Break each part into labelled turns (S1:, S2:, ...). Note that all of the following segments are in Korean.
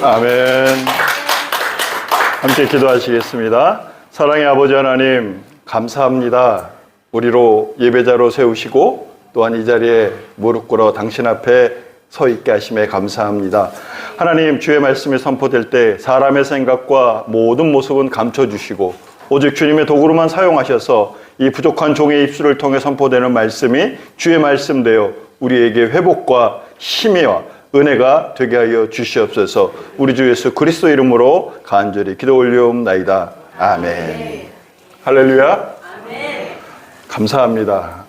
S1: 아멘. 함께 기도하시겠습니다. 사랑의 아버지 하나님, 감사합니다. 우리로 예배자로 세우시고 또한 이 자리에 무릎 꿇어 당신 앞에 서 있게 하심에 감사합니다. 하나님, 주의 말씀이 선포될 때 사람의 생각과 모든 모습은 감춰주시고 오직 주님의 도구로만 사용하셔서 이 부족한 종의 입술을 통해 선포되는 말씀이 주의 말씀 되어 우리에게 회복과 힘이와 은혜가 되게 하여 주시옵소서. 우리 주 예수 그리스도 이름으로 간절히 기도 올리옵나이다. 아멘. 할렐루야. 아멘. 감사합니다.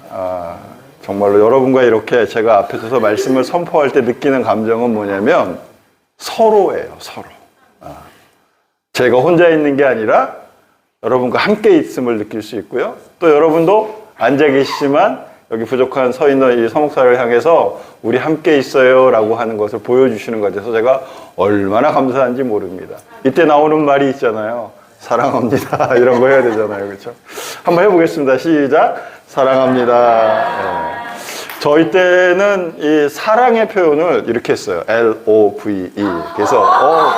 S1: 정말로 여러분과 이렇게 제가 앞에 서서 말씀을 선포할 때 느끼는 감정은 뭐냐면 서로예요. 서로. 제가 혼자 있는 게 아니라 여러분과 함께 있음을 느낄 수 있고요. 또 여러분도 앉아 계시지만 여기 부족한 서 있는 이 서목사를 향해서 우리 함께 있어요 라고 하는 것을 보여주시는 것 같아서 제가 얼마나 감사한지 모릅니다. 이때 나오는 말이 있잖아요. 사랑합니다. 이런 거 해야 되잖아요. 그렇죠? 한번 해보겠습니다. 시작. 사랑합니다. 네. 저희 때는 이 사랑의 표현을 이렇게 했어요. LOVE. 그래서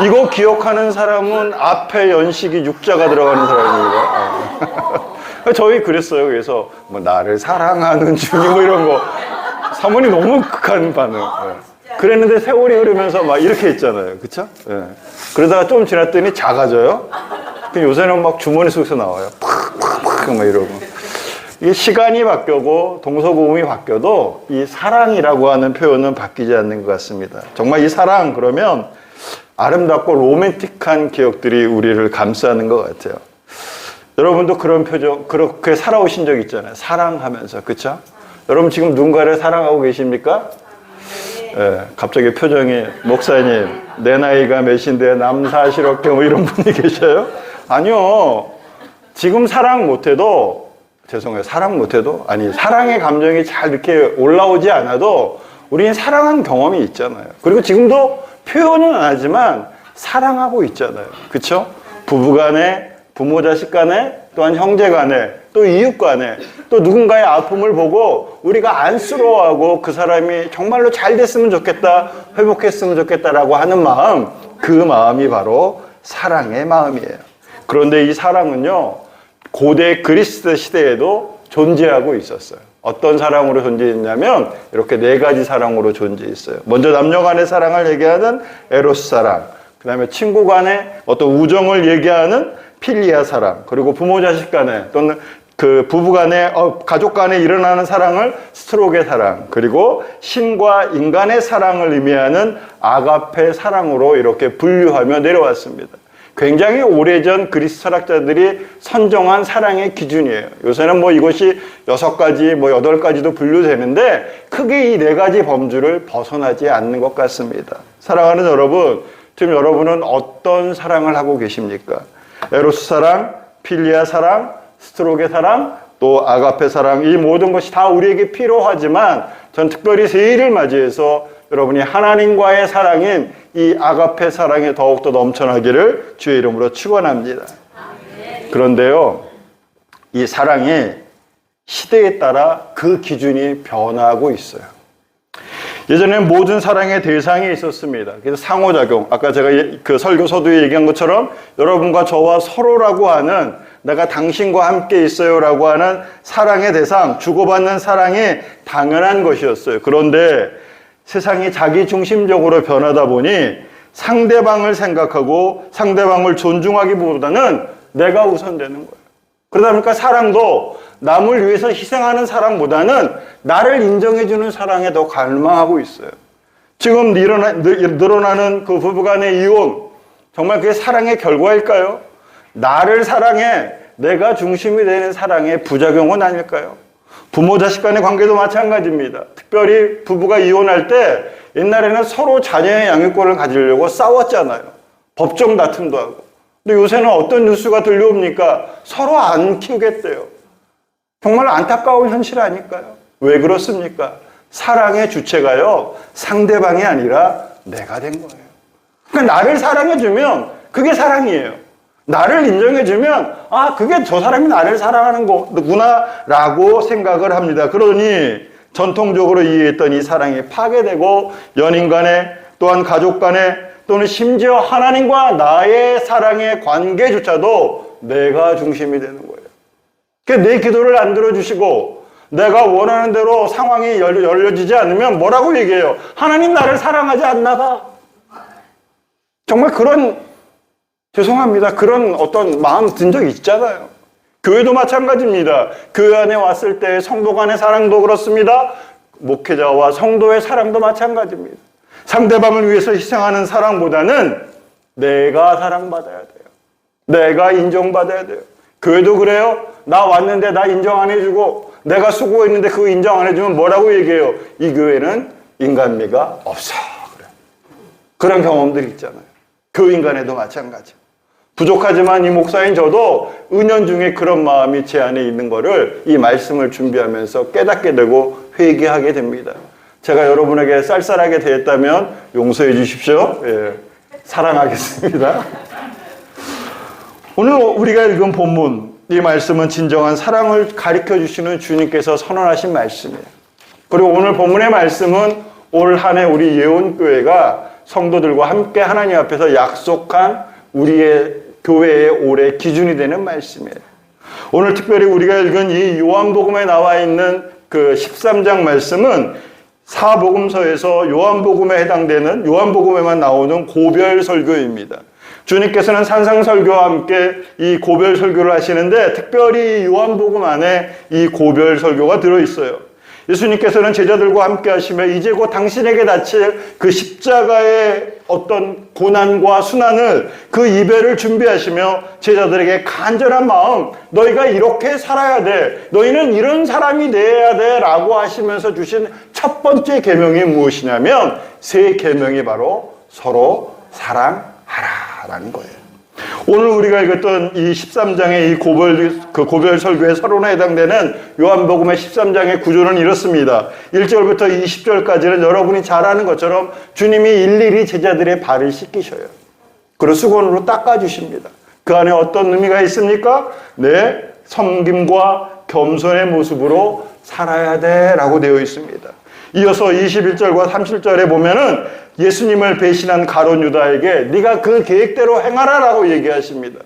S1: 이거 기억하는 사람은 앞에 연식이 6자가 들어가는 사람입니다. 저희 그랬어요. 그래서 뭐 나를 사랑하는 주님 뭐 이런 거 사모님 너무 극한 반응. 그랬는데 세월이 흐르면서 막 이렇게 했잖아요. 그쵸? 그러다가 좀 지났더니 작아져요. 요새는 막 주머니 속에서 나와요. 팍팍팍 막 이러고. 이게 시간이 바뀌고 동서고음이 바뀌어도 이 사랑이라고 하는 표현은 바뀌지 않는 것 같습니다. 정말 이 사랑 그러면 아름답고 로맨틱한 기억들이 우리를 감싸는 것 같아요. 여러분도 그런 표정, 그렇게 살아오신 적 있잖아요. 사랑하면서, 그쵸? 여러분 지금 누군가를 사랑하고 계십니까? 네, 갑자기 표정이, 목사님, 내 나이가 몇인데 남사시럽게 뭐 이런 분이 계셔요? 아니요. 지금 사랑 못해도, 죄송해요. 사랑 못해도, 아니, 사랑의 감정이 잘 이렇게 올라오지 않아도 우리는 사랑한 경험이 있잖아요. 그리고 지금도 표현은 안 하지만 사랑하고 있잖아요. 그쵸? 부부간에, 부모 자식 간에, 또한 형제 간에, 또 이웃 간에, 또 누군가의 아픔을 보고 우리가 안쓰러워하고 그 사람이 정말로 잘 됐으면 좋겠다, 회복했으면 좋겠다라고 하는 마음, 그 마음이 바로 사랑의 마음이에요. 그런데 이 사랑은요, 고대 그리스 시대에도 존재하고 있었어요. 어떤 사랑으로 존재했냐면 이렇게 4가지 사랑으로 존재했어요. 먼저 남녀 간의 사랑을 얘기하는 에로스 사랑, 그 다음에 친구 간의 어떤 우정을 얘기하는 필리아 사랑, 그리고 부모 자식 간에 또는 그 부부 간에 가족 간에 일어나는 사랑을 스트로게 사랑, 그리고 신과 인간의 사랑을 의미하는 아가페 사랑으로 이렇게 분류하며 내려왔습니다. 굉장히 오래전 그리스 철학자들이 선정한 사랑의 기준이에요. 요새는 뭐 이것이 6가지, 뭐 8가지도 분류되는데 크게 이 4가지 범주를 벗어나지 않는 것 같습니다. 사랑하는 여러분, 지금 여러분은 어떤 사랑을 하고 계십니까? 에로스 사랑, 필리아 사랑, 스트로게 사랑, 또 아가페 사랑, 이 모든 것이 다 우리에게 필요하지만 전 특별히 새해를 맞이해서 여러분이 하나님과의 사랑인 이 아가페 사랑이 더욱더 넘쳐나기를 주의 이름으로 축원합니다. 그런데요, 이 사랑이 시대에 따라 그 기준이 변화하고 있어요. 예전에는 모든 사랑의 대상이 있었습니다. 그래서 상호작용, 아까 제가 그 설교 서두에 얘기한 것처럼 여러분과 저와 서로라고 하는, 내가 당신과 함께 있어요 라고 하는 사랑의 대상, 주고받는 사랑이 당연한 것이었어요. 그런데 세상이 자기 중심적으로 변하다 보니 상대방을 생각하고 상대방을 존중하기보다는 내가 우선되는 거예요. 그러다 보니까 사랑도 남을 위해서 희생하는 사랑보다는 나를 인정해주는 사랑에 더 갈망하고 있어요. 지금 늘어나는 그 부부간의 이혼, 정말 그게 사랑의 결과일까요? 나를 사랑해, 내가 중심이 되는 사랑의 부작용은 아닐까요? 부모 자식 간의 관계도 마찬가지입니다. 특별히 부부가 이혼할 때 옛날에는 서로 자녀의 양육권을 가지려고 싸웠잖아요. 법정 다툼도 하고. 근데 요새는 어떤 뉴스가 들려옵니까? 서로 안 키우겠대요. 정말 안타까운 현실 아닐까요? 왜 그렇습니까? 사랑의 주체가요, 상대방이 아니라 내가 된 거예요. 그러니까 나를 사랑해주면 그게 사랑이에요. 나를 인정해주면 그게 저 사람이 나를 사랑하는 거구나 라고 생각을 합니다. 그러니 전통적으로 이해했던 이 사랑이 파괴되고 연인 간에 또한 가족 간에 또는 심지어 하나님과 나의 사랑의 관계조차도 내가 중심이 되는 거예요. 그러니까 내 기도를 안 들어주시고 내가 원하는 대로 상황이 열려지지 않으면 뭐라고 얘기해요? 하나님 나를 사랑하지 않나 봐. 정말 죄송합니다. 그런 어떤 마음 든 적 있잖아요. 교회도 마찬가지입니다. 교회 안에 왔을 때 성도 간의 사랑도 그렇습니다. 목회자와 성도의 사랑도 마찬가지입니다. 상대방을 위해서 희생하는 사랑보다는 내가 사랑받아야 돼요. 내가 인정받아야 돼요. 교회도 그래요. 나 왔는데 나 인정 안 해주고 내가 수고했는데 그거 인정 안 해주면 뭐라고 얘기해요? 이 교회는 인간미가 없어. 그래. 그런 경험들이 있잖아요. 교인 간에도 마찬가지. 부족하지만 이 목사인 저도 은연중에 그런 마음이 제 안에 있는 거를 이 말씀을 준비하면서 깨닫게 되고 회개하게 됩니다. 제가 여러분에게 쌀쌀하게 대했다면 용서해 주십시오. 예, 사랑하겠습니다. 오늘 우리가 읽은 본문, 이 말씀은 진정한 사랑을 가르쳐 주시는 주님께서 선언하신 말씀이에요. 그리고 오늘 본문의 말씀은 올 한 해 우리 예원교회가 성도들과 함께 하나님 앞에서 약속한 우리의 교회의 올해 기준이 되는 말씀이에요. 오늘 특별히 우리가 읽은 이 요한복음에 나와 있는 그 13장 말씀은 사복음서에서 요한복음에 해당되는 요한복음에만 나오는 고별 설교입니다. 주님께서는 산상설교와 함께 이 고별 설교를 하시는데 특별히 요한복음 안에 이 고별 설교가 들어있어요. 예수님께서는 제자들과 함께 하시며 이제 곧 당신에게 닥칠 그 십자가의 어떤 고난과 순환을 그 이별을 준비하시며 제자들에게 간절한 마음, 너희가 이렇게 살아야 돼, 너희는 이런 사람이 돼야 돼 라고 하시면서 주신 첫 번째 계명이 무엇이냐면 새 계명이 바로 서로 사랑하라라는 거예요. 오늘 우리가 읽었던 이 13장의 이 고별 설교의 서론에 해당되는 요한복음의 13장의 구조는 이렇습니다. 1절부터 20절까지는 여러분이 잘 아는 것처럼 주님이 일일이 제자들의 발을 씻기셔요. 그리고 수건으로 닦아주십니다. 그 안에 어떤 의미가 있습니까? 네, 섬김과 겸손의 모습으로 살아야 돼 라고 되어 있습니다. 이어서 21절과 30절에 보면은 예수님을 배신한 가룟 유다에게 네가 그 계획대로 행하라 라고 얘기하십니다.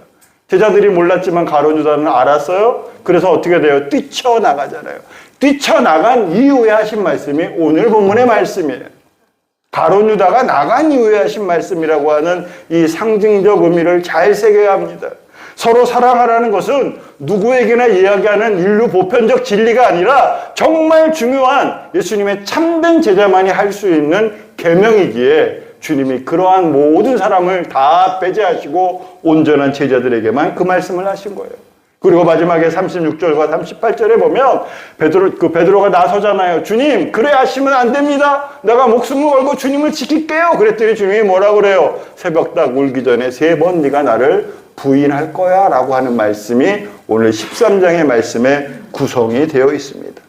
S1: 제자들이 몰랐지만 가룟 유다는 알았어요. 그래서 어떻게 돼요? 뛰쳐나가잖아요. 뛰쳐나간 이후에 하신 말씀이 오늘 본문의 말씀이에요. 가룟 유다가 나간 이후에 하신 말씀이라고 하는 이 상징적 의미를 잘 새겨야 합니다. 서로 사랑하라는 것은 누구에게나 이야기하는 인류 보편적 진리가 아니라 정말 중요한 예수님의 참된 제자만이 할 수 있는 계명이기에 주님이 그러한 모든 사람을 다 배제하시고 온전한 제자들에게만 그 말씀을 하신 거예요. 그리고 마지막에 36절과 38절에 보면 베드로가 나서잖아요. 주님, 그래 하시면 안 됩니다. 내가 목숨을 걸고 주님을 지킬게요. 그랬더니 주님이 뭐라고 그래요? 새벽닭 울기 전에 3번 네가 나를 부인할 거야 라고 하는 말씀이 오늘 13장의 말씀에 구성이 되어 있습니다.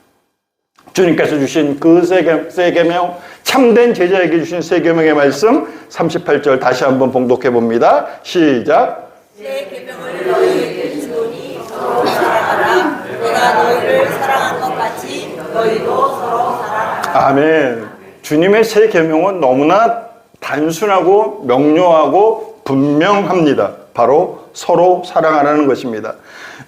S1: 주님께서 주신 그 세 계명, 참된 제자에게 주신 세 계명의 말씀 38절 다시 한번 봉독해 봅니다. 시작.
S2: 새 계명을 너희에게 주노니 서로 사랑하라. 내가 너희를 사랑한 것 같이 너희도 서로 사랑하라.
S1: 아멘. 주님의 새 계명은 너무나 단순하고 명료하고 분명합니다. 바로 서로 사랑하라는 것입니다.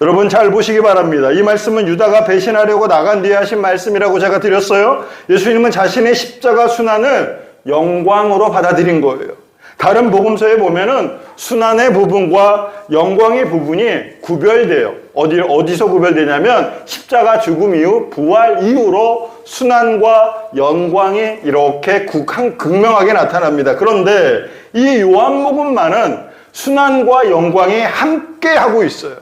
S1: 여러분 잘 보시기 바랍니다. 이 말씀은 유다가 배신하려고 나간 뒤에 하신 말씀이라고 제가 드렸어요. 예수님은 자신의 십자가 순환을 영광으로 받아들인 거예요. 다른 복음서에 보면은 순환의 부분과 영광의 부분이 구별돼요. 어디서 구별되냐면 십자가 죽음 이후 부활 이후로 순환과 영광이 이렇게 극명하게 나타납니다. 그런데 이 요한복음만은 순환과 영광이 함께 하고 있어요.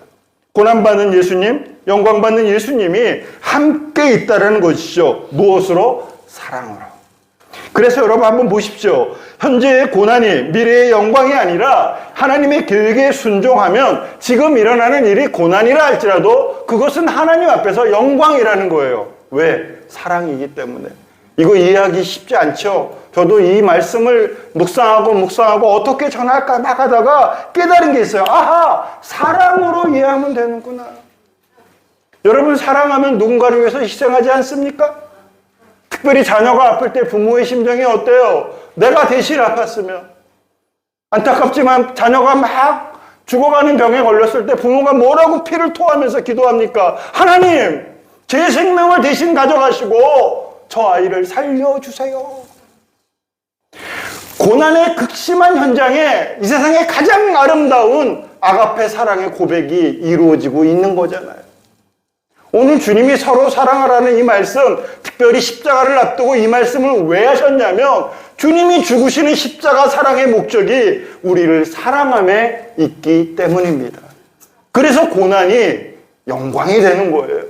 S1: 고난받는 예수님, 영광받는 예수님이 함께 있다는 것이죠. 무엇으로? 사랑으로. 그래서 여러분 한번 보십시오. 현재의 고난이 미래의 영광이 아니라 하나님의 계획에 순종하면 지금 일어나는 일이 고난이라 할지라도 그것은 하나님 앞에서 영광이라는 거예요. 왜? 사랑이기 때문에. 이거 이해하기 쉽지 않죠? 저도 이 말씀을 묵상하고 어떻게 전할까 막 하다가 깨달은 게 있어요. 아하! 사랑으로 이해하면 되는구나. 여러분 사랑하면 누군가를 위해서 희생하지 않습니까? 특별히 자녀가 아플 때 부모의 심정이 어때요? 내가 대신 아팠으면, 안타깝지만 자녀가 막 죽어가는 병에 걸렸을 때 부모가 뭐라고 피를 토하면서 기도합니까? 하나님, 제 생명을 대신 가져가시고 저 아이를 살려주세요. 고난의 극심한 현장에 이 세상에 가장 아름다운 아가페 사랑의 고백이 이루어지고 있는 거잖아요. 오늘 주님이 서로 사랑하라는 이 말씀, 특별히 십자가를 앞두고 이 말씀을 왜 하셨냐면 주님이 죽으시는 십자가 사랑의 목적이 우리를 사랑함에 있기 때문입니다. 그래서 고난이 영광이 되는 거예요.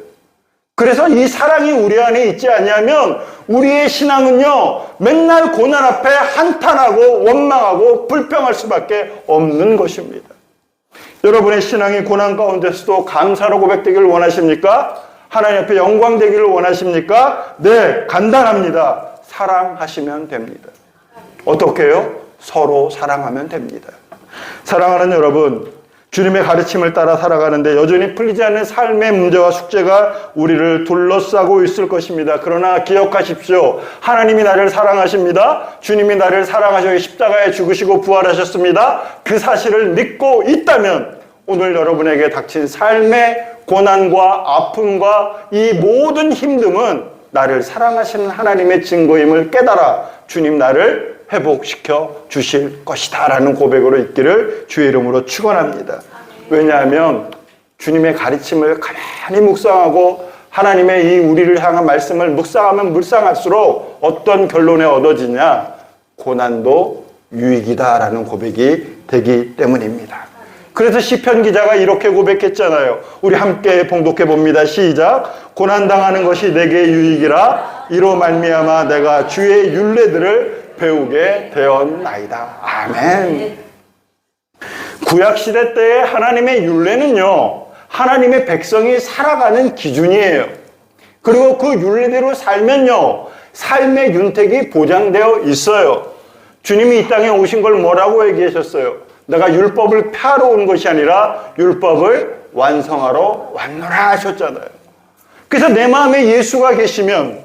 S1: 그래서 이 사랑이 우리 안에 있지 않냐면 우리의 신앙은요, 맨날 고난 앞에 한탄하고 원망하고 불평할 수밖에 없는 것입니다. 여러분의 신앙이 고난 가운데서도 감사로 고백되기를 원하십니까? 하나님 앞에 영광 되기를 원하십니까? 네, 간단합니다. 사랑하시면 됩니다. 어떻게 해요? 서로 사랑하면 됩니다. 사랑하는 여러분, 주님의 가르침을 따라 살아가는데 여전히 풀리지 않는 삶의 문제와 숙제가 우리를 둘러싸고 있을 것입니다. 그러나 기억하십시오. 하나님이 나를 사랑하십니다. 주님이 나를 사랑하셔서 십자가에 죽으시고 부활하셨습니다. 그 사실을 믿고 있다면 오늘 여러분에게 닥친 삶의 고난과 아픔과 이 모든 힘듦은 나를 사랑하시는 하나님의 증거임을 깨달아 주님 나를 회복시켜 주실 것이다 라는 고백으로 있기를 주의 이름으로 축원합니다. 왜냐하면 주님의 가르침을 가만히 묵상하고 하나님의 이 우리를 향한 말씀을 묵상하면 묵상할수록 어떤 결론에 얻어지냐? 고난도 유익이다 라는 고백이 되기 때문입니다. 그래서 시편 기자가 이렇게 고백했잖아요. 우리 함께 봉독해 봅니다. 시작. 고난당하는 것이 내게 유익이라 이로 말미암아 내가 주의 율례들을 배우게 되었나이다. 아멘. 구약시대 때의 하나님의 율례는요, 하나님의 백성이 살아가는 기준이에요. 그리고 그 율례대로 살면요, 삶의 윤택이 보장되어 있어요. 주님이 이 땅에 오신 걸 뭐라고 얘기하셨어요? 내가 율법을 폐하러 온 것이 아니라 율법을 완성하러 왔노라 하셨잖아요. 그래서 내 마음에 예수가 계시면,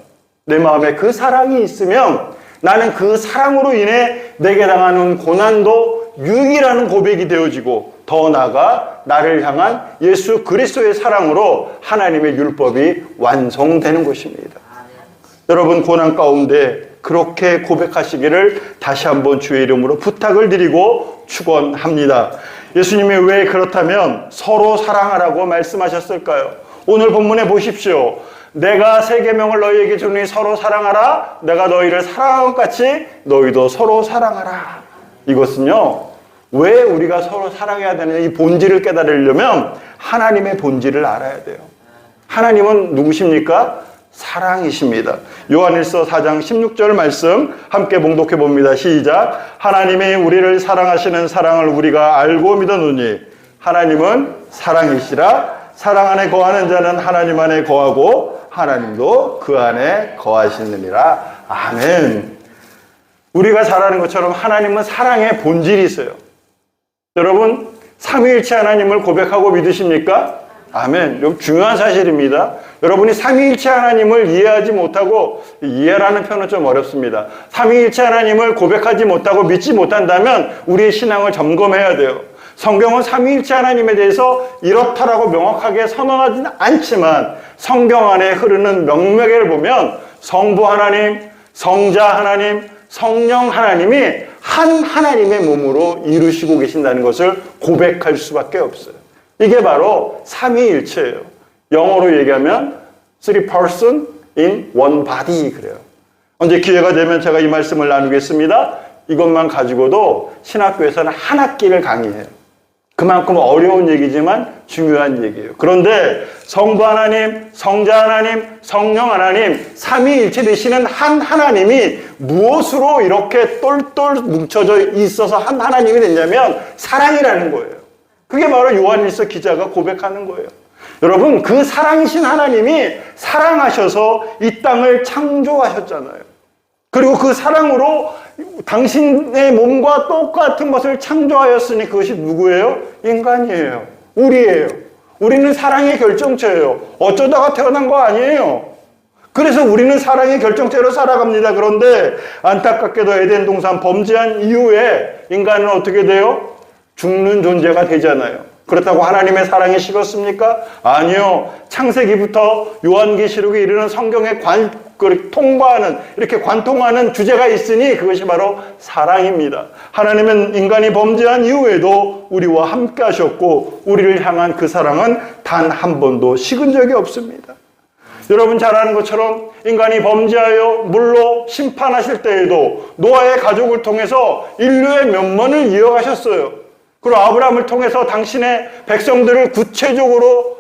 S1: 내 마음에 그 사랑이 있으면 나는 그 사랑으로 인해 내게 당하는 고난도 유익이라는 고백이 되어지고 더 나아가 나를 향한 예수 그리스도의 사랑으로 하나님의 율법이 완성되는 것입니다. 여러분, 고난 가운데 그렇게 고백하시기를 다시 한번 주의 이름으로 부탁을 드리고 축원합니다. 예수님이 왜 그렇다면 서로 사랑하라고 말씀하셨을까요? 오늘 본문에 보십시오. 내가 새 계명을 너희에게 주니 서로 사랑하라. 내가 너희를 사랑한 것 같이 너희도 서로 사랑하라. 이것은요, 왜 우리가 서로 사랑해야 되느냐, 이 본질을 깨달으려면 하나님의 본질을 알아야 돼요. 하나님은 누구십니까? 사랑이십니다. 요한일서 4장 16절 말씀 함께 봉독해 봅니다. 시작. 하나님이 우리를 사랑하시는 사랑을 우리가 알고 믿었노니 하나님은 사랑이시라. 사랑 안에 거하는 자는 하나님 안에 거하고 하나님도 그 안에 거하시느니라. 아멘. 우리가 잘 아는 것처럼 하나님은 사랑의 본질이 있어요. 여러분, 삼위일체 하나님을 고백하고 믿으십니까? 아멘. 좀 중요한 사실입니다. 여러분이 삼위일체 하나님을 이해하지 못하고, 이해라는 표현은 좀 어렵습니다. 삼위일체 하나님을 고백하지 못하고 믿지 못한다면 우리의 신앙을 점검해야 돼요. 성경은 삼위일체 하나님에 대해서 이렇다라고 명확하게 선언하지는 않지만 성경 안에 흐르는 명맥을 보면 성부 하나님, 성자 하나님, 성령 하나님이 한 하나님의 몸으로 이루시고 계신다는 것을 고백할 수밖에 없어요. 이게 바로 삼위일체예요. 영어로 얘기하면 three person in one body 그래요. 언제 기회가 되면 제가 이 말씀을 나누겠습니다. 이것만 가지고도 신학교에서는 한 학기를 강의해요. 그만큼 어려운 얘기지만 중요한 얘기예요. 그런데 성부 하나님, 성자 하나님, 성령 하나님, 삼위일체 되시는 한 하나님이 무엇으로 이렇게 똘똘 뭉쳐져 있어서 한 하나님이 됐냐면 사랑이라는 거예요. 그게 바로 요한일서 기자가 고백하는 거예요. 여러분, 그 사랑이신 하나님이 사랑하셔서 이 땅을 창조하셨잖아요. 그리고 그 사랑으로 당신의 몸과 똑같은 것을 창조하였으니 그것이 누구예요? 인간이에요. 우리예요. 우리는 사랑의 결정체예요. 어쩌다가 태어난 거 아니에요. 그래서 우리는 사랑의 결정체로 살아갑니다. 그런데 안타깝게도 에덴 동산 범죄한 이후에 인간은 어떻게 돼요? 죽는 존재가 되잖아요. 그렇다고 하나님의 사랑이 식었습니까? 아니요. 창세기부터 요한계시록에 이르는 성경에 통과하는, 이렇게 관통하는 주제가 있으니 그것이 바로 사랑입니다. 하나님은 인간이 범죄한 이후에도 우리와 함께 하셨고 우리를 향한 그 사랑은 단 한 번도 식은 적이 없습니다. 여러분 잘 아는 것처럼 인간이 범죄하여 물로 심판하실 때에도 노아의 가족을 통해서 인류의 면면을 이어가셨어요. 그리고 아브라함을 통해서 당신의 백성들을 구체적으로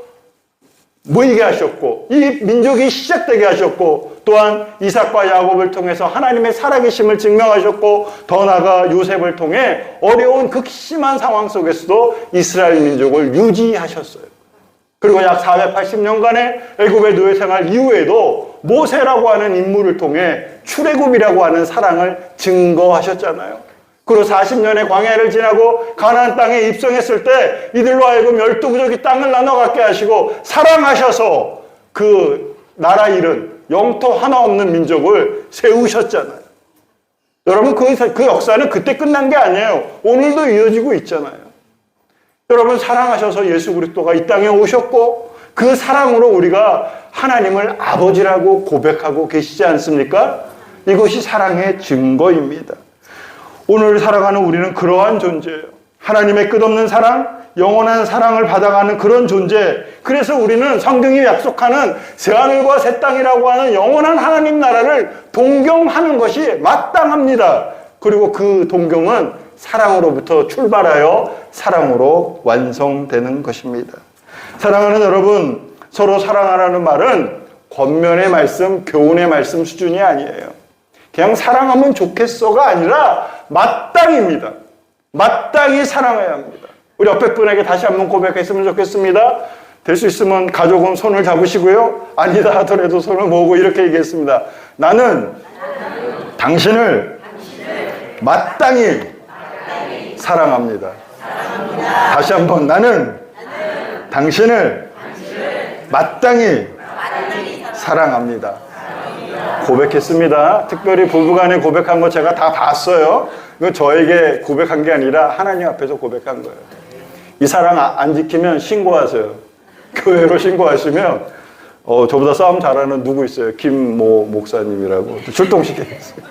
S1: 모이게 하셨고 이 민족이 시작되게 하셨고 또한 이삭과 야곱을 통해서 하나님의 살아계심을 증명하셨고 더 나아가 요셉을 통해 어려운 극심한 상황 속에서도 이스라엘 민족을 유지하셨어요. 그리고 약 480년간의 애굽의 노예 생활 이후에도 모세라고 하는 인물을 통해 출애굽이라고 하는 사랑을 증거하셨잖아요. 그리고 40년의 광야를 지나고 가나안 땅에 입성했을 때 이들로 하여금 12부족이 땅을 나눠 갖게 하시고 사랑하셔서 그 나라 잃은 영토 하나 없는 민족을 세우셨잖아요. 여러분 그 역사는 그때 끝난 게 아니에요. 오늘도 이어지고 있잖아요. 여러분 사랑하셔서 예수 그리스도가 이 땅에 오셨고 그 사랑으로 우리가 하나님을 아버지라고 고백하고 계시지 않습니까? 이것이 사랑의 증거입니다. 오늘 살아가는 우리는 그러한 존재예요. 하나님의 끝없는 사랑, 영원한 사랑을 받아가는 그런 존재. 그래서 우리는 성경이 약속하는 새하늘과 새 땅이라고 하는 영원한 하나님 나라를 동경하는 것이 마땅합니다. 그리고 그 동경은 사랑으로부터 출발하여 사랑으로 완성되는 것입니다. 사랑하는 여러분, 서로 사랑하라는 말은 권면의 말씀, 교훈의 말씀 수준이 아니에요. 그냥 사랑하면 좋겠어가 아니라 마땅입니다. 마땅히 사랑해야 합니다. 우리 옆에 분에게 다시 한번 고백했으면 좋겠습니다. 될 수 있으면 가족은 손을 잡으시고요. 아니다 하더라도 손을 모으고 이렇게 얘기했습니다. 나는 당신을 마땅히 사랑합니다. 다시 한번 나는 당신을 마땅히 사랑합니다. 고백했습니다. 특별히 부부간에 고백한 거 제가 다 봤어요. 이거 저에게 고백한 게 아니라 하나님 앞에서 고백한 거예요. 이 사랑 안 지키면 신고하세요. 교회로 신고하시면 저보다 싸움 잘하는 누구 있어요? 김모 목사님이라고 출동시키겠어요.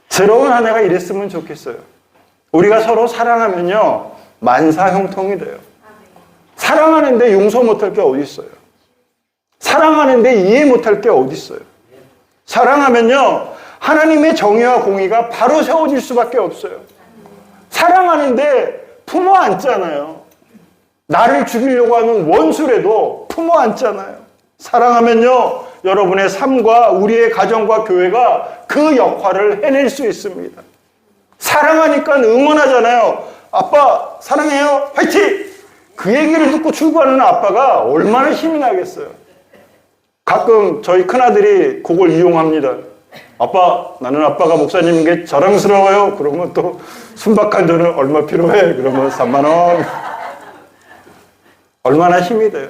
S1: 새로운 한 해가 이랬으면 좋겠어요. 우리가 서로 사랑하면요 만사형통이 돼요. 사랑하는데 용서 못할 게 어디 있어요? 사랑하는데 이해 못할 게 어디 있어요? 사랑하면요 하나님의 정의와 공의가 바로 세워질 수밖에 없어요. 사랑하는데 품어 안잖아요. 나를 죽이려고 하는 원수라도 품어 안잖아요. 사랑하면요 여러분의 삶과 우리의 가정과 교회가 그 역할을 해낼 수 있습니다. 사랑하니까 응원하잖아요. 아빠 사랑해요 화이팅! 그 얘기를 듣고 출근하는 아빠가 얼마나 힘이 나겠어요. 가끔 저희 큰아들이 그걸 이용합니다. 아빠 나는 아빠가 목사님인 게 자랑스러워요. 그러면 또 순박한 돈은 얼마 필요해? 그러면 3만 원. 얼마나 힘이 돼요.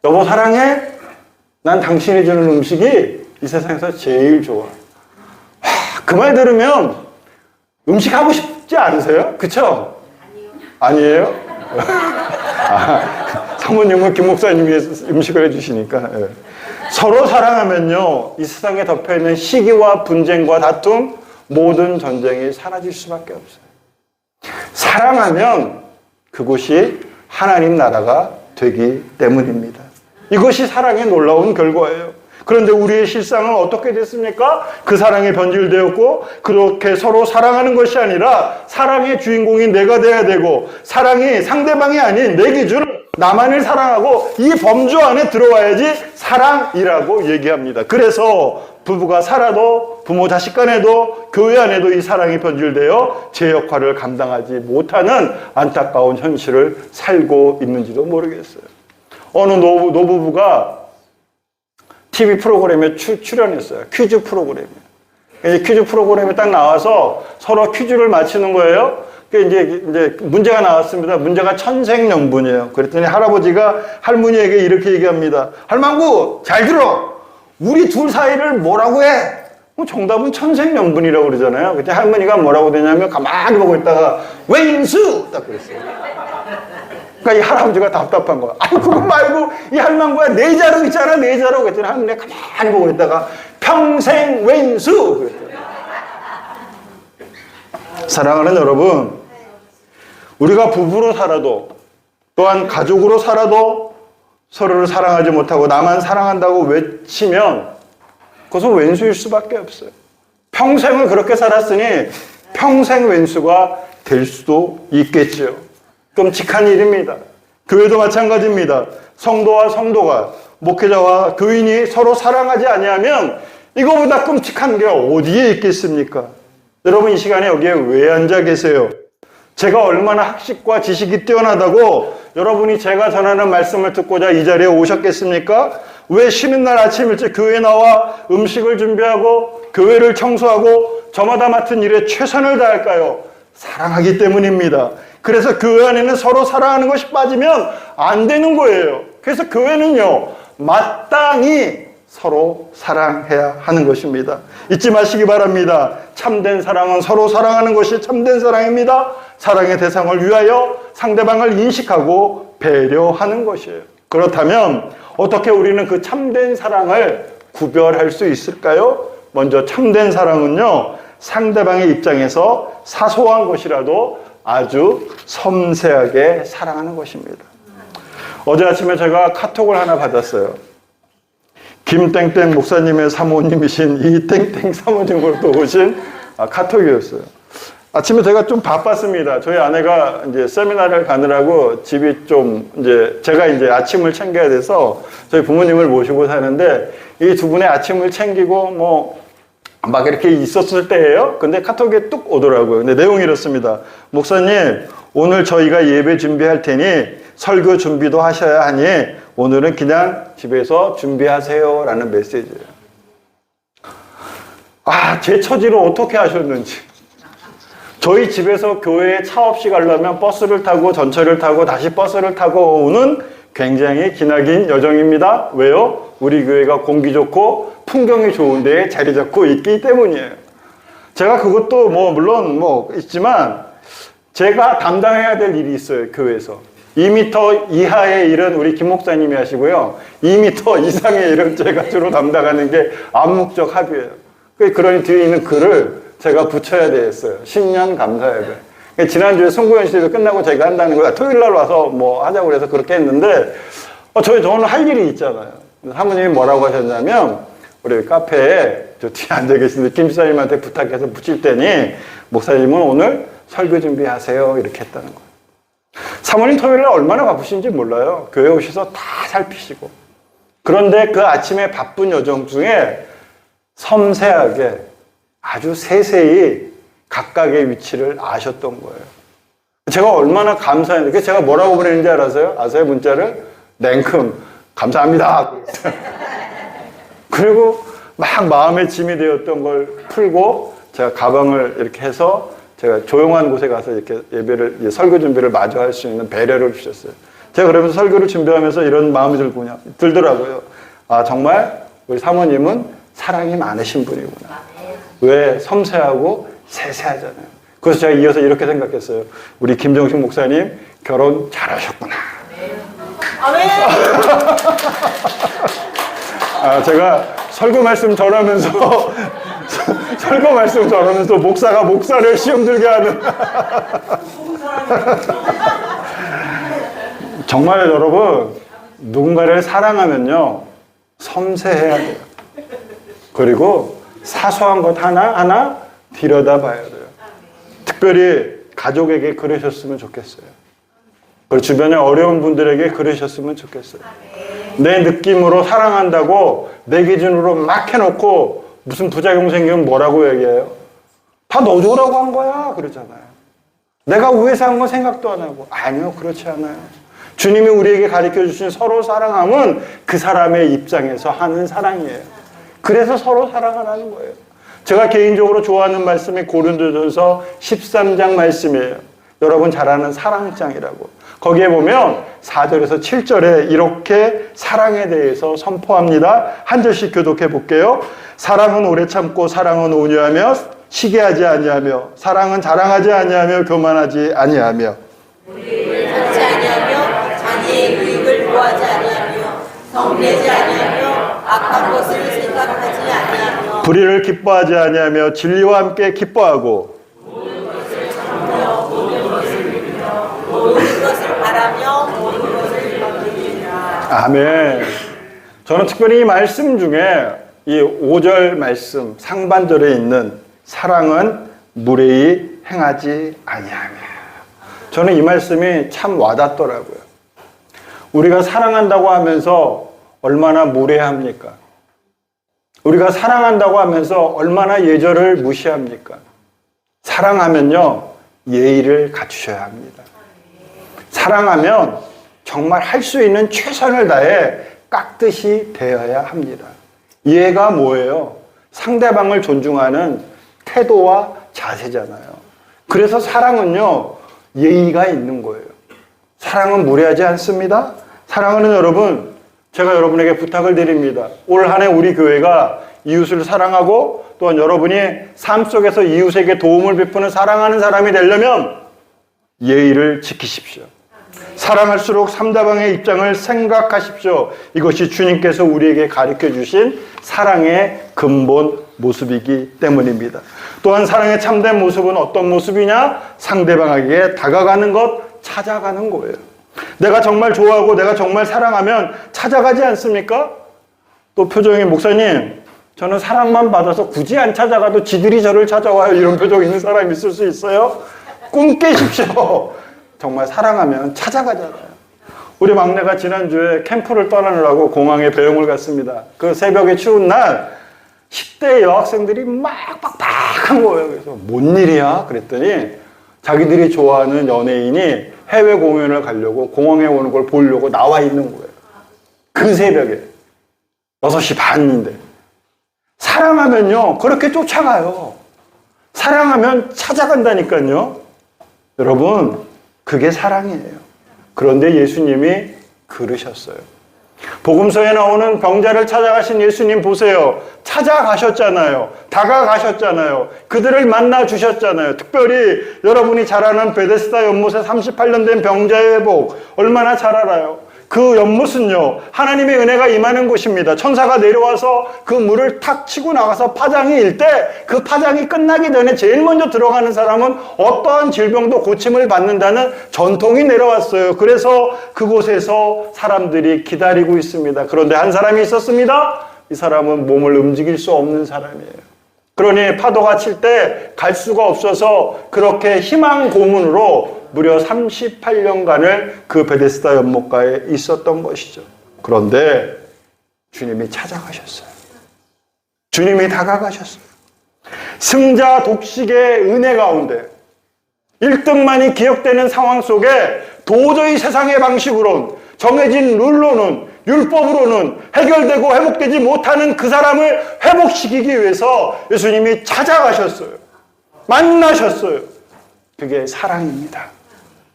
S1: 여보 사랑해? 난 당신이 주는 음식이 이 세상에서 제일 좋아. 그 말 들으면 음식 하고 싶지 않으세요? 그쵸? 아니에요? 사모님은 김 목사님이 음식을 해주시니까. 예. 서로 사랑하면요 이 세상에 덮여있는 시기와 분쟁과 다툼 모든 전쟁이 사라질 수밖에 없어요. 사랑하면 그곳이 하나님 나라가 되기 때문입니다. 이것이 사랑의 놀라운 결과예요. 그런데 우리의 실상은 어떻게 됐습니까? 그 사랑이 변질되었고 그렇게 서로 사랑하는 것이 아니라 사랑의 주인공이 내가 돼야 되고 사랑이 상대방이 아닌 내 기준은 나만을 사랑하고 이 범주 안에 들어와야지 사랑이라고 얘기합니다. 그래서 부부가 살아도 부모 자식 간에도 교회 안에도 이 사랑이 변질되어 제 역할을 감당하지 못하는 안타까운 현실을 살고 있는지도 모르겠어요. 어느 노부부가 TV 프로그램에 출연했어요. 퀴즈 프로그램에. 퀴즈 프로그램에 딱 나와서 서로 퀴즈를 맞히는 거예요. 이제 문제가 나왔습니다. 문제가 천생연분이에요. 그랬더니 할아버지가 할머니에게 이렇게 얘기합니다. 할망구 잘 들어. 우리 둘 사이를 뭐라고 해? 정답은 천생연분이라고 그러잖아요. 그때 할머니가 뭐라고 되냐면 가만히 보고 있다가 왼수! 딱 그랬어요. 그러니까 이 할아버지가 답답한 거야. 아니 그거 말고 이 할망구야 내 자로 있잖아 내 자로 그랬더니 할머니가 가만히 보고 있다가 평생 왼수! 그랬더니. 사랑하는 여러분, 우리가 부부로 살아도 또한 가족으로 살아도 서로를 사랑하지 못하고 나만 사랑한다고 외치면 그것은 왼수일 수밖에 없어요. 평생을 그렇게 살았으니 평생 왼수가 될 수도 있겠지요. 끔찍한 일입니다. 교회도 마찬가지입니다. 성도와 성도가, 목회자와 교인이 서로 사랑하지 아니하면 이거보다 끔찍한 게 어디에 있겠습니까? 여러분 이 시간에 여기에 왜 앉아 계세요? 제가 얼마나 학식과 지식이 뛰어나다고 여러분이 제가 전하는 말씀을 듣고자 이 자리에 오셨겠습니까? 왜 쉬는 날 아침 일찍 교회에 나와 음식을 준비하고 교회를 청소하고 저마다 맡은 일에 최선을 다할까요? 사랑하기 때문입니다. 그래서 교회 안에는 서로 사랑하는 것이 빠지면 안 되는 거예요. 그래서 교회는요, 마땅히 서로 사랑해야 하는 것입니다. 잊지 마시기 바랍니다. 참된 사랑은 서로 사랑하는 것이 참된 사랑입니다. 사랑의 대상을 위하여 상대방을 인식하고 배려하는 것이에요. 그렇다면 어떻게 우리는 그 참된 사랑을 구별할 수 있을까요? 먼저 참된 사랑은요, 상대방의 입장에서 사소한 것이라도 아주 섬세하게 사랑하는 것입니다. 어제 아침에 제가 카톡을 하나 받았어요. 김땡땡 목사님의 사모님이신 이땡땡 사모님으로부터 오신 카톡이었어요. 아침에 제가 좀 바빴습니다. 저희 아내가 이제 세미나를 가느라고 집이 좀 제가 아침을 챙겨야 돼서 저희 부모님을 모시고 사는데 이 두 분의 아침을 챙기고 막 이렇게 있었을 때예요. 근데 카톡에 뚝 오더라고요. 근데 내용이 이렇습니다. 목사님, 오늘 저희가 예배 준비할 테니 설교 준비도 하셔야 하니 오늘은 그냥 집에서 준비하세요 라는 메시지예요. 제 처지를 어떻게 하셨는지. 저희 집에서 교회에 차 없이 가려면 버스를 타고 전철을 타고 다시 버스를 타고 오는 굉장히 기나긴 여정입니다. 왜요? 우리 교회가 공기 좋고 풍경이 좋은 데에 자리 잡고 있기 때문이에요. 제가 그것도 물론 있지만 제가 담당해야 될 일이 있어요. 교회에서 2m 이하의 일은 우리 김 목사님이 하시고요, 2m 이상의 일은 제가 주로 담당하는 게 암묵적 합의예요. 그러니 뒤에 있는 글을 제가 붙여야 되겠어요. 신년 감사예배. 지난주에 송구현 씨도 끝나고 제가 한다는 거야. 토요일 날 와서 하자고 해서 그렇게 했는데 저는 할 일이 있잖아요. 사모님이 뭐라고 하셨냐면 우리 카페에 저 뒤에 앉아 계신데 김 집사님한테 부탁해서 붙일 테니 목사님은 오늘 설교 준비하세요 이렇게 했다는 거예요. 사모님 토요일 날 얼마나 바쁘신지 몰라요. 교회 오셔서 다 살피시고. 그런데 그 아침에 바쁜 여정 중에 섬세하게 아주 세세히 각각의 위치를 아셨던 거예요. 제가 얼마나 감사했는데, 제가 뭐라고 보내는지 알아서요? 아세요? 문자를? 냉큼 감사합니다. 그리고 막 마음의 짐이 되었던 걸 풀고 제가 가방을 이렇게 해서 제가 조용한 곳에 가서 이렇게 예배를, 설교 준비를 마저 할 수 있는 배려를 주셨어요. 제가 그러면서 설교를 준비하면서 이런 마음이 들더라고요. 정말 우리 사모님은 사랑이 많으신 분이구나. 왜 섬세하고 세세하잖아요. 그래서 제가 이어서 이렇게 생각했어요. 우리 김정식 목사님 결혼 잘하셨구나.
S2: 아멘.
S1: 제가 설교 말씀 전하면서 목사가 목사를 시험 들게 하는. 정말 여러분, 누군가를 사랑하면요, 섬세해야 돼요. 그리고 사소한 것 하나하나 들여다봐야 돼요. 특별히 가족에게 그러셨으면 좋겠어요. 그리고 주변에 어려운 분들에게 그러셨으면 좋겠어요. 내 느낌으로 사랑한다고 내 기준으로 막 해놓고 무슨 부작용 생기면 뭐라고 얘기해요? 다 너 주라고 한 거야 그러잖아요. 내가 위해서 한 건 생각도 안 하고. 아니요, 그렇지 않아요. 주님이 우리에게 가르쳐 주신 서로 사랑함은 그 사람의 입장에서 하는 사랑이에요. 그래서 서로 사랑하라는 거예요. 제가 개인적으로 좋아하는 말씀이 고린도전서 13장 말씀이에요. 여러분 잘 아는 사랑장이라고. 거기에 보면 4절에서 7절에 이렇게 사랑에 대해서 선포합니다. 한 절씩 교독해 볼게요. 사랑은 오래 참고 사랑은 온유하며 시기하지 아니하며 사랑은 자랑하지 아니하며 교만하지 아니하며
S2: 찾지 아니하며 자기의 유익을 구하지 아니하며 성내지 아니하며 악한 것을 생각하지 아니하며
S1: 불의를 기뻐하지 아니하며 진리와 함께 기뻐하고
S2: 모든 것을 바라며 모든 것을 견디리라.
S1: 아멘. 저는 특별히 이 말씀 중에 이 5절 말씀 상반절에 있는 사랑은 무례히 행하지 아니하며, 저는 이 말씀이 참 와닿더라고요. 우리가 사랑한다고 하면서 얼마나 무례합니까? 우리가 사랑한다고 하면서 얼마나 예절을 무시합니까? 사랑하면요, 예의를 갖추셔야 합니다. 사랑하면 정말 할 수 있는 최선을 다해 깍듯이 대해야 합니다. 예가 뭐예요? 상대방을 존중하는 태도와 자세잖아요. 그래서 사랑은요, 예의가 있는 거예요. 사랑은 무례하지 않습니다. 사랑하는 여러분, 제가 여러분에게 부탁을 드립니다. 올 한 해 우리 교회가 이웃을 사랑하고 또한 여러분이 삶 속에서 이웃에게 도움을 베푸는 사랑하는 사람이 되려면 예의를 지키십시오. 사랑할수록 상대방의 입장을 생각하십시오. 이것이 주님께서 우리에게 가르쳐 주신 사랑의 근본 모습이기 때문입니다. 또한 사랑의 참된 모습은 어떤 모습이냐? 상대방에게 다가가는 것, 찾아가는 거예요. 내가 정말 좋아하고 내가 정말 사랑하면 찾아가지 않습니까? 또 표정이, 목사님, 저는 사랑만 받아서 굳이 안 찾아가도 지들이 저를 찾아와요. 이런 표정 있는 사람이 있을 수 있어요? 꿈 깨십시오. 정말 사랑하면 찾아가잖아요. 우리 막내가 지난주에 캠프를 떠나느라고 공항에 배웅을 갔습니다. 그 새벽에 추운 날 10대 여학생들이 막 빡빡한 거예요. 그래서 뭔 일이야? 그랬더니 자기들이 좋아하는 연예인이 해외 공연을 가려고 공항에 오는 걸 보려고 나와 있는 거예요. 그 새벽에 6시 반인데. 사랑하면요, 그렇게 쫓아가요. 사랑하면 찾아간다니까요. 여러분, 그게 사랑이에요. 그런데 예수님이 그러셨어요. 복음서에 나오는 병자를 찾아가신 예수님 보세요. 찾아가셨잖아요. 다가가셨잖아요. 그들을 만나 주셨잖아요. 특별히 여러분이 잘 아는 베데스다 연못에 38년 된 병자의 회복, 얼마나 잘 알아요. 그 연못은요, 하나님의 은혜가 임하는 곳입니다. 천사가 내려와서 그 물을 탁 치고 나가서 파장이 일 때 그 파장이 끝나기 전에 제일 먼저 들어가는 사람은 어떠한 질병도 고침을 받는다는 전통이 내려왔어요. 그래서 그곳에서 사람들이 기다리고 있습니다. 그런데 한 사람이 있었습니다. 이 사람은 몸을 움직일 수 없는 사람이에요. 그러니 파도가 칠 때 갈 수가 없어서 그렇게 희망 고문으로 무려 38년간을 그 베데스다 연못가에 있었던 것이죠. 그런데 주님이 찾아가셨어요. 주님이 다가가셨어요. 승자 독식의 은혜 가운데 1등만이 기억되는 상황 속에 도저히 세상의 방식으로는, 정해진 룰로는, 율법으로는 해결되고 회복되지 못하는 그 사람을 회복시키기 위해서 예수님이 찾아가셨어요. 만나셨어요. 그게 사랑입니다.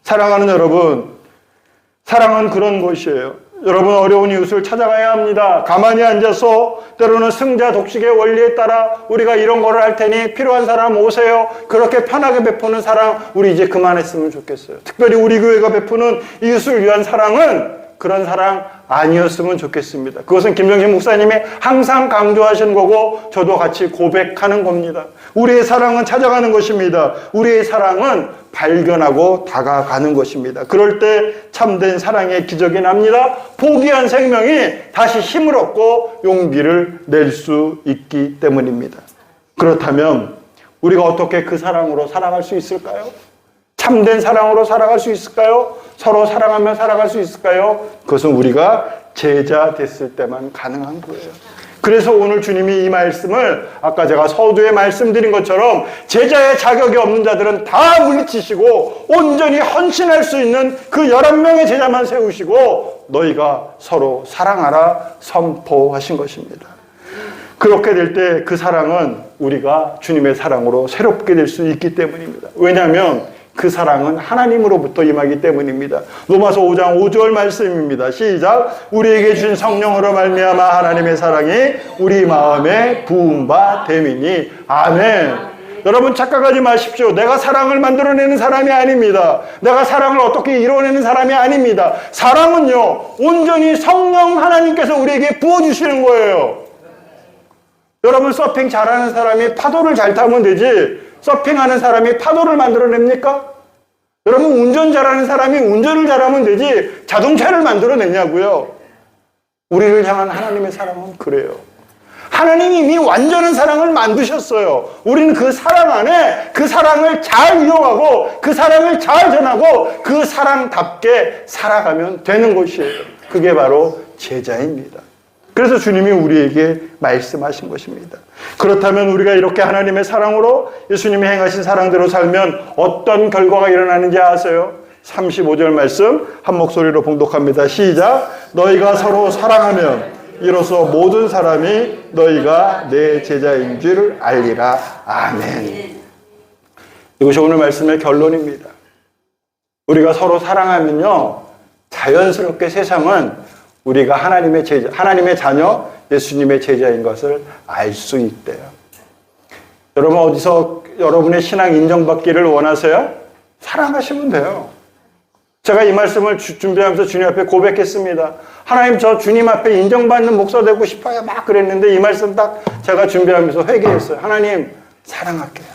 S1: 사랑하는 여러분, 사랑은 그런 것이에요. 여러분, 어려운 이웃을 찾아가야 합니다. 가만히 앉아서 때로는 승자 독식의 원리에 따라 우리가 이런 거를 할 테니 필요한 사람 오세요. 그렇게 편하게 베푸는 사랑, 우리 이제 그만했으면 좋겠어요. 특별히 우리 교회가 베푸는 이웃을 위한 사랑은 그런 사랑 아니었으면 좋겠습니다. 그것은 김정신 목사님이 항상 강조하신 거고 저도 같이 고백하는 겁니다. 우리의 사랑은 찾아가는 것입니다. 우리의 사랑은 발견하고 다가가는 것입니다. 그럴 때 참된 사랑의 기적이 납니다. 포기한 생명이 다시 힘을 얻고 용기를 낼 수 있기 때문입니다. 그렇다면 우리가 어떻게 그 사랑으로 살아갈 수 있을까요? 참된 사랑으로 살아갈 수 있을까요? 서로 사랑하며 살아갈 수 있을까요? 그것은 우리가 제자 됐을 때만 가능한 거예요. 그래서 오늘 주님이 이 말씀을 아까 제가 서두에 말씀드린 것처럼 제자의 자격이 없는 자들은 다 물리치시고 온전히 헌신할 수 있는 그 11명의 제자만 세우시고 너희가 서로 사랑하라 선포하신 것입니다. 그렇게 될 때 그 사랑은 우리가 주님의 사랑으로 새롭게 될 수 있기 때문입니다. 왜냐하면 그 사랑은 하나님으로부터 임하기 때문입니다. 로마서 5장 5절 말씀입니다. 시작. 우리에게 주신 성령으로 말미암아 하나님의 사랑이 우리 마음에 부은 바 됨이니. 아멘. 여러분 착각하지 마십시오. 내가 사랑을 만들어내는 사람이 아닙니다. 내가 사랑을 어떻게 이루어내는 사람이 아닙니다. 사랑은요, 온전히 성령 하나님께서 우리에게 부어주시는 거예요. 여러분 서핑 잘하는 사람이 파도를 잘 타면 되지, 서핑하는 사람이 파도를 만들어냅니까? 여러분 운전 잘하는 사람이 운전을 잘하면 되지 자동차를 만들어내냐고요. 우리를 향한 하나님의 사랑은 그래요. 하나님이 이미 완전한 사랑을 만드셨어요. 우리는 그 사랑 안에 그 사랑을 잘 이용하고 그 사랑을 잘 전하고 그 사랑답게 살아가면 되는 것이에요. 그게 바로 제자입니다. 그래서 주님이 우리에게 말씀하신 것입니다. 그렇다면 우리가 이렇게 하나님의 사랑으로 예수님이 행하신 사랑대로 살면 어떤 결과가 일어나는지 아세요? 35절 말씀 한 목소리로 봉독합니다. 시작. 너희가 서로 사랑하면 이로써 모든 사람이 너희가 내 제자인 줄 알리라. 아멘. 이것이 오늘 말씀의 결론입니다. 우리가 서로 사랑하면요, 자연스럽게 세상은 우리가 하나님의 제자, 하나님의 자녀, 예수님의 제자인 것을 알 수 있대요. 여러분 어디서 여러분의 신앙 인정받기를 원하세요? 사랑하시면 돼요. 제가 이 말씀을 준비하면서 주님 앞에 고백했습니다. 하나님, 저 주님 앞에 인정받는 목사 되고 싶어요. 막 그랬는데 이 말씀 딱 제가 준비하면서 회개했어요. 하나님, 사랑할게요.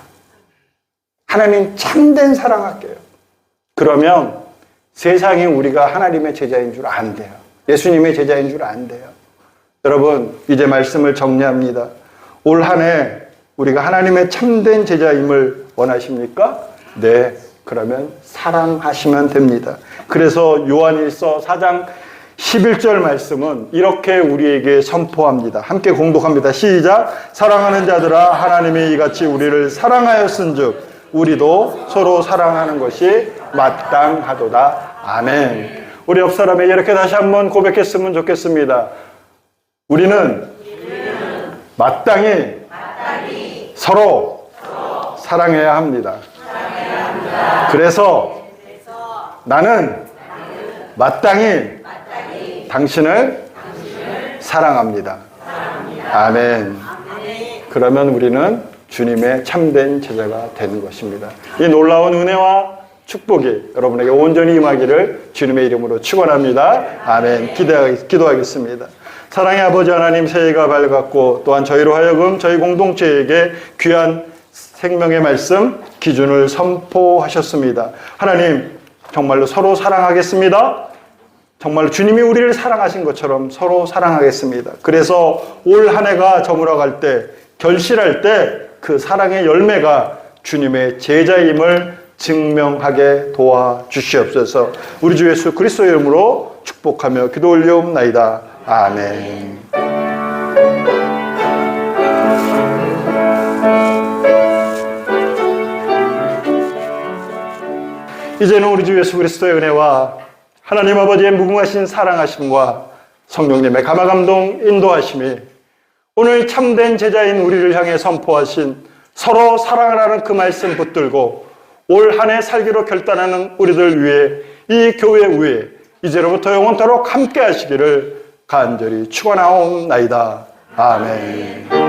S1: 하나님, 참된 사랑할게요. 그러면 세상이 우리가 하나님의 제자인 줄 안돼요. 예수님의 제자인 줄 안돼요. 여러분, 이제 말씀을 정리합니다. 올 한 해 우리가 하나님의 참된 제자임을 원하십니까? 네. 그러면 사랑하시면 됩니다. 그래서 요한일서 4장 11절 말씀은 이렇게 우리에게 선포합니다. 함께 공독합니다. 시작. 사랑하는 자들아, 하나님이 이같이 우리를 사랑하였은즉 우리도 서로 사랑하는 것이 마땅하도다. 아멘. 우리 옆 사람에게 이렇게 다시 한번 고백했으면 좋겠습니다. 우리는 마땅히 서로 사랑해야 합니다. 그래서 나는 마땅히 당신을 사랑합니다. 아멘. 그러면 우리는 주님의 참된 제자가 되는 것입니다. 이 놀라운 은혜와 축복이 여러분에게 온전히 임하기를 주님의 이름으로 축원합니다. 아멘. 기도하겠습니다. 사랑의 아버지 하나님, 새해가 밝았고 또한 저희로 하여금 저희 공동체에게 귀한 생명의 말씀, 기준을 선포하셨습니다. 하나님, 정말로 서로 사랑하겠습니다. 정말로 주님이 우리를 사랑하신 것처럼 서로 사랑하겠습니다. 그래서 올 한 해가 저물어갈 때, 결실할 때 그 사랑의 열매가 주님의 제자임을 증명하게 도와주시옵소서. 우리 주 예수 그리스도의 이름으로 축복하며 기도 올려옵나이다. 아멘. 이제는 우리 주 예수 그리스도의 은혜와 하나님 아버지의 무궁하신 사랑하심과 성령님의 감화감동 인도하심이 오늘 참된 제자인 우리를 향해 선포하신 서로 사랑하라는 그 말씀 붙들고 올 한 해 살기로 결단하는 우리들 위해 이 교회 위에 이제로부터 영원토록 함께 하시기를 간절히 축원하옵나이다. 아멘.